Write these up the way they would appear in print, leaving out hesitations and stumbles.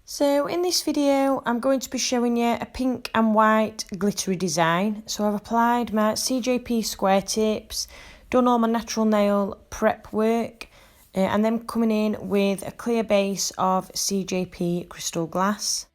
So in this video I'm going to be showing you a pink and white glittery design. So I've applied my CJP square tips, done all my natural nail prep work and then coming in with a clear base of CJP crystal glass.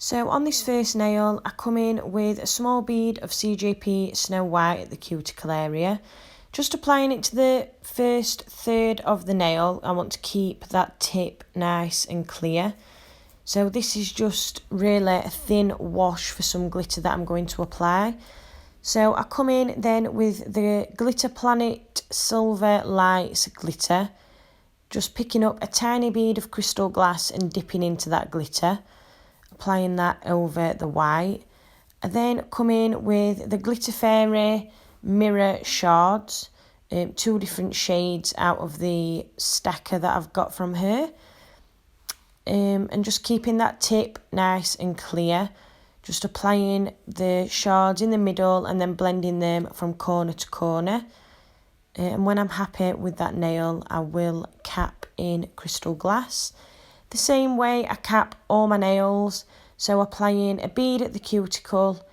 So on this first nail, I come in with a small bead of CJP Snow White at the cuticle area. Just applying it to the first third of the nail. I want to keep that tip nice and clear. So this is just really a thin wash for some glitter that I'm going to apply. So I come in then with the Glitter Planet Silver Lights glitter. Just picking up a tiny bead of crystal glass and dipping into that glitter. Applying that over the white. I then come in with the Glitter Fairy Mirror Shards, two different shades out of the stacker that I've got from her. And just keeping that tip nice and clear. Just applying the shards in the middle and then blending them from corner to corner. And when I'm happy with that nail, I will cap in crystal glass. The same way I cap all my nails, so applying a bead at the cuticle,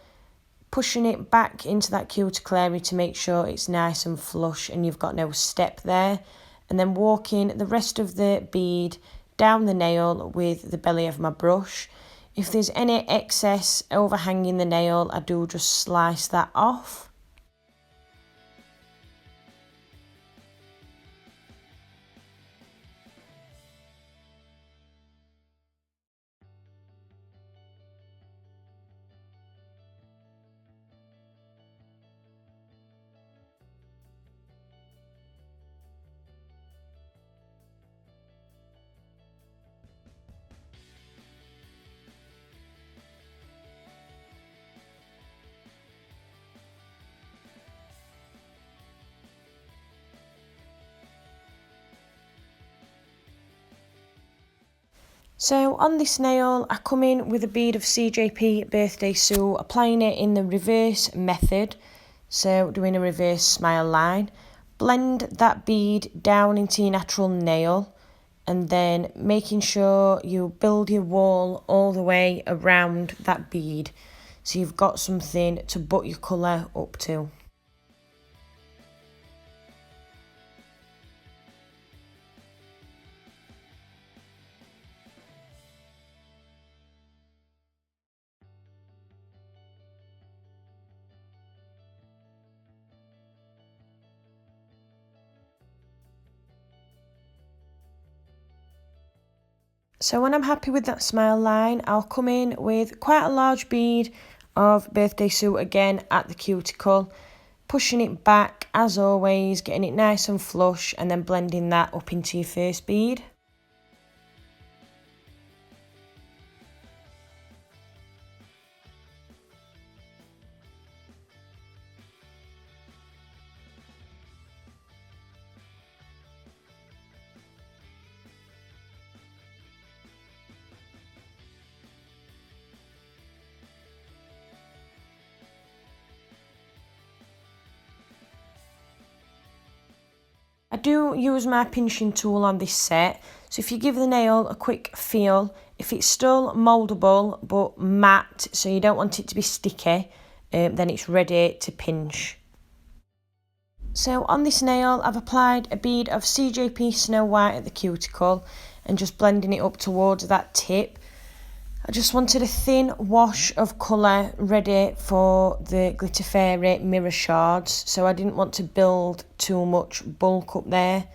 pushing it back into that cuticle area to make sure it's nice and flush and you've got no step there, and then walking the rest of the bead down the nail with the belly of my brush. If there's any excess overhanging the nail, I do just slice that off. So on this nail, I come in with a bead of CJP Birthday Sue, applying it in the reverse method, so doing a reverse smile line. Blend that bead down into your natural nail and then making sure you build your wall all the way around that bead so you've got something to butt your colour up to. So when I'm happy with that smile line, I'll come in with quite a large bead of Birthday Sue again at the cuticle, pushing it back as always, getting it nice and flush and then blending that up into your first bead. I do use my pinching tool on this set, so if you give the nail a quick feel, if it's still mouldable but matte, so you don't want it to be sticky, then it's ready to pinch. So on this nail, I've applied a bead of CJP Snow White at the cuticle and just blending it up towards that tip. I just wanted a thin wash of colour ready for the Glitter Fairy Mirror Shards, so I didn't want to build too much bulk up there.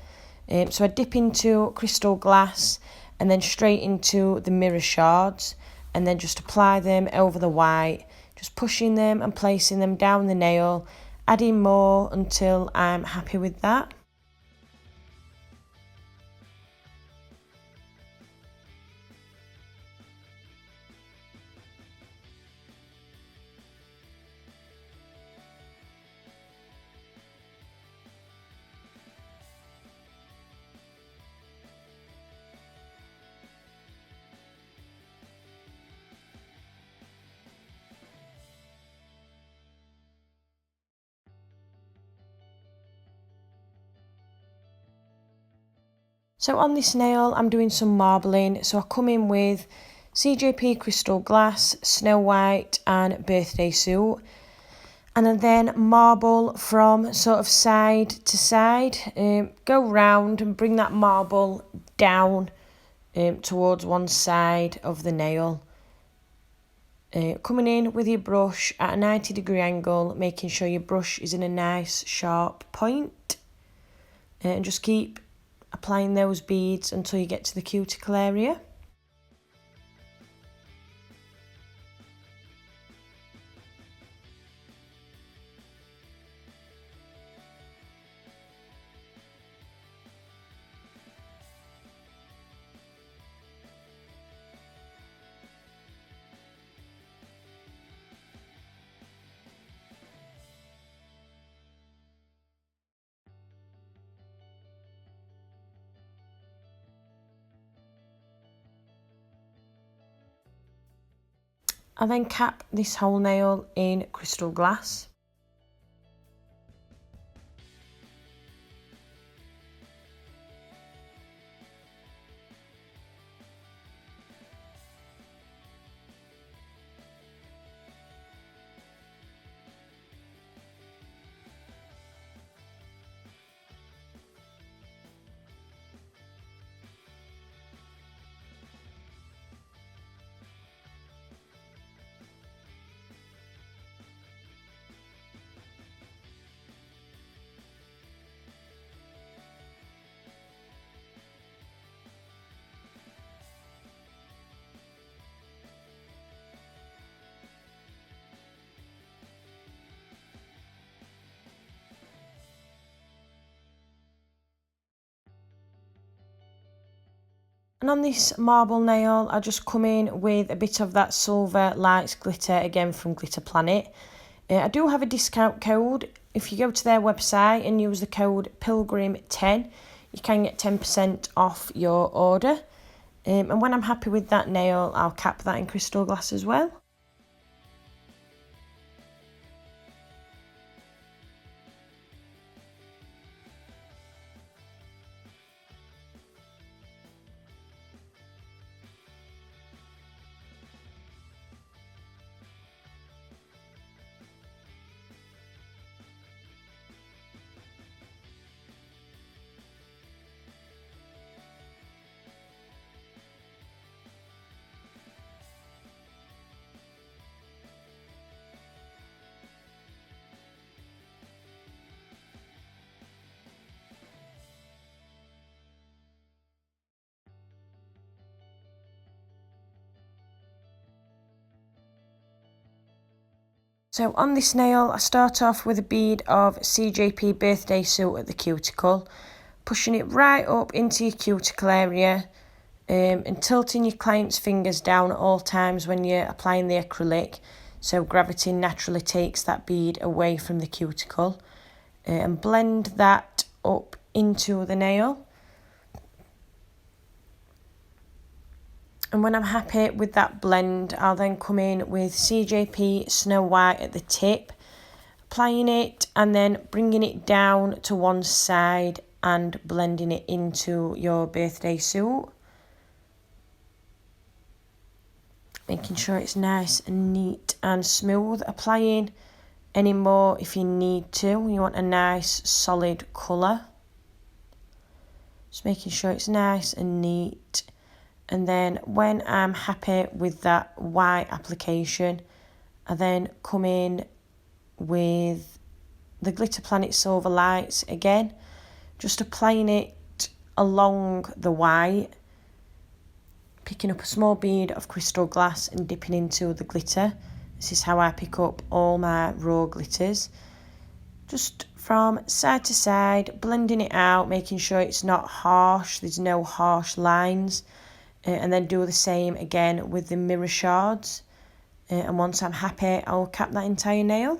So I dip into crystal glass and then straight into the mirror shards and then just apply them over the white, just pushing them and placing them down the nail, adding more until I'm happy with that. So on this nail, I'm doing some marbling. So I come in with CJP Crystal Glass, Snow White and Birthday Suit. And then marble from sort of side to side. Go round and bring that marble down towards one side of the nail. Coming in with your brush at a 90-degree angle, making sure your brush is in a nice sharp point. And just keep applying those beads until you get to the cuticle area. I then cap this whole nail in crystal glass. And on this marble nail, I just come in with a bit of that Silver Lights glitter, again from Glitter Planet. I do have a discount code. If you go to their website and use the code Pilgrim10, you can get 10% off your order. And when I'm happy with that nail, I'll cap that in crystal glass as well. So on this nail, I start off with a bead of CJP Birthday Suit at the cuticle, pushing it right up into your cuticle area and tilting your client's fingers down at all times when you're applying the acrylic, so gravity naturally takes that bead away from the cuticle, and blend that up into the nail. And when I'm happy with that blend, I'll then come in with CJP Snow White at the tip, applying it and then bringing it down to one side and blending it into your birthday suit. Making sure it's nice and neat and smooth. Applying any more if you need to. You want a nice solid colour. Just making sure it's nice and neat. And then when I'm happy with that white application, I then come in with the Glitter Planet Silver Lights again, just applying it along the white, picking up a small bead of crystal glass and dipping into the glitter. This is how I pick up all my raw glitters. Just from side to side, blending it out, making sure it's not harsh, there's no harsh lines. And then do the same again with the mirror shards. And once I'm happy, I'll cap that entire nail.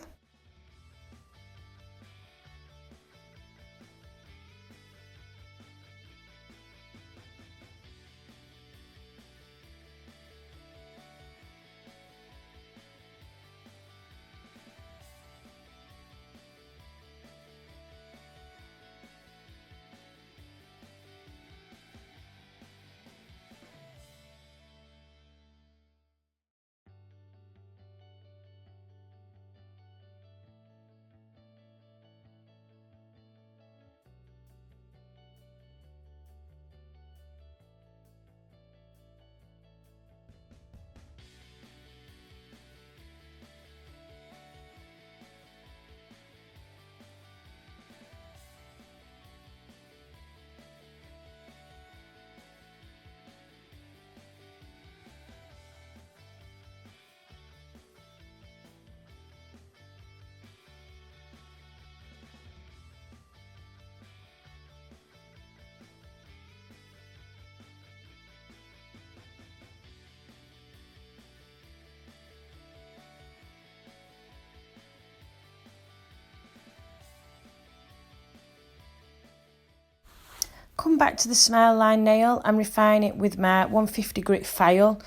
come back to the smile line nail and refine it with my 150 grit file,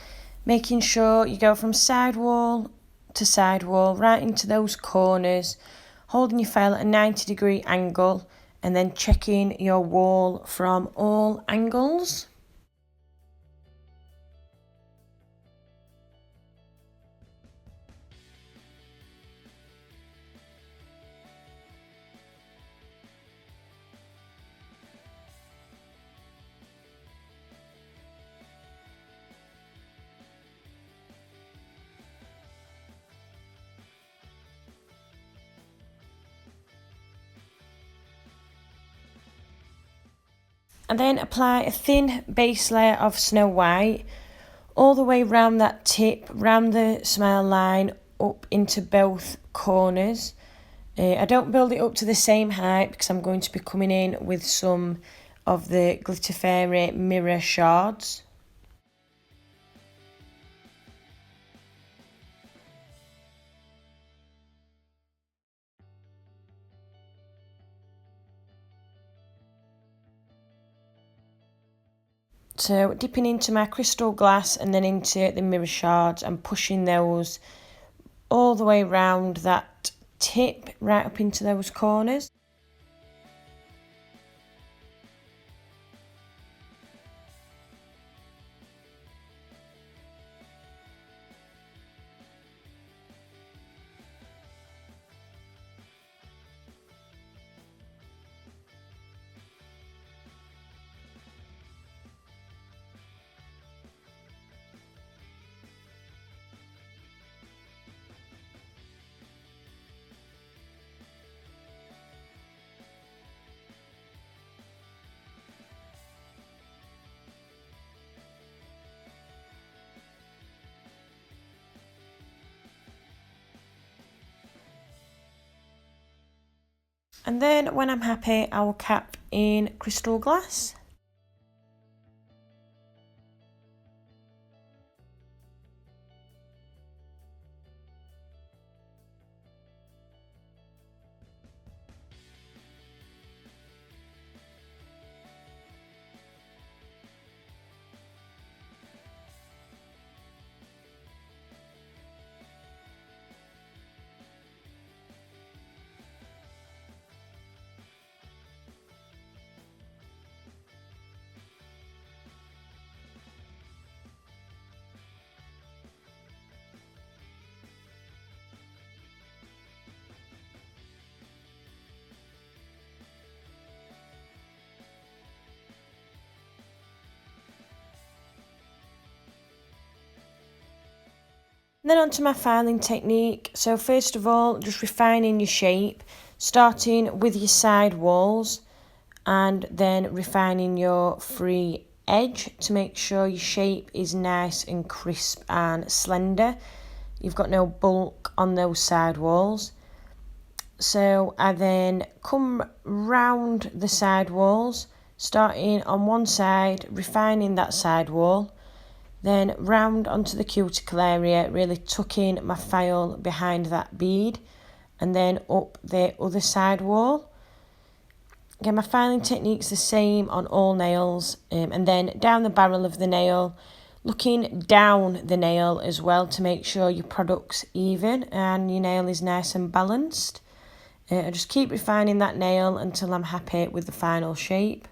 making sure you go from side wall to side wall right into those corners, holding your file at a 90-degree angle and then checking your wall from all angles. And then apply a thin base layer of Snow White all the way round that tip, round the smile line, up into both corners. I don't build it up to the same height because I'm going to be coming in with some of the Glitter Fairy mirror shards. So dipping into my crystal glass and then into the mirror shards and pushing those all the way round that tip right up into those corners. And then when I'm happy, I will cap in crystal glass. And then onto my filing technique. So first of all, just refining your shape, starting with your side walls and then refining your free edge to make sure your shape is nice and crisp and slender. You've got no bulk on those side walls. So I then come round the side walls, starting on one side, refining that side wall, then round onto the cuticle area, really tucking my file behind that bead, and then up the other side wall. Again, my filing technique's the same on all nails, and then down the barrel of the nail, looking down the nail as well to make sure your product's even and your nail is nice and balanced. I just keep refining that nail until I'm happy with the final shape.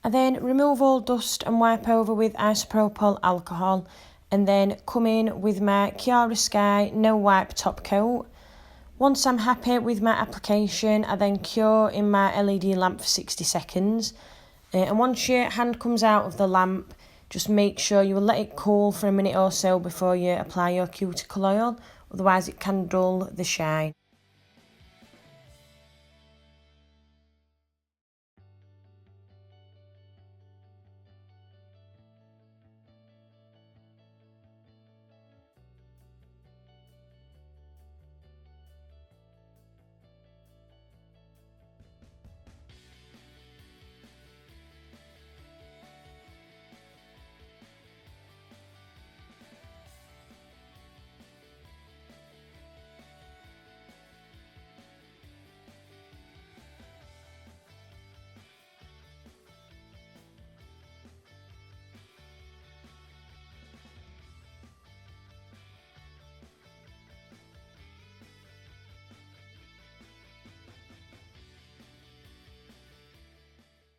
I then remove all dust and wipe over with isopropyl alcohol, and then come in with my Kiara Sky No Wipe Top Coat. Once I'm happy with my application, I then cure in my LED lamp for 60 seconds. And once your hand comes out of the lamp, just make sure you will let it cool for a minute or so before you apply your cuticle oil, otherwise it can dull the shine.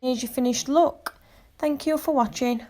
Here's your finished look. Thank you for watching.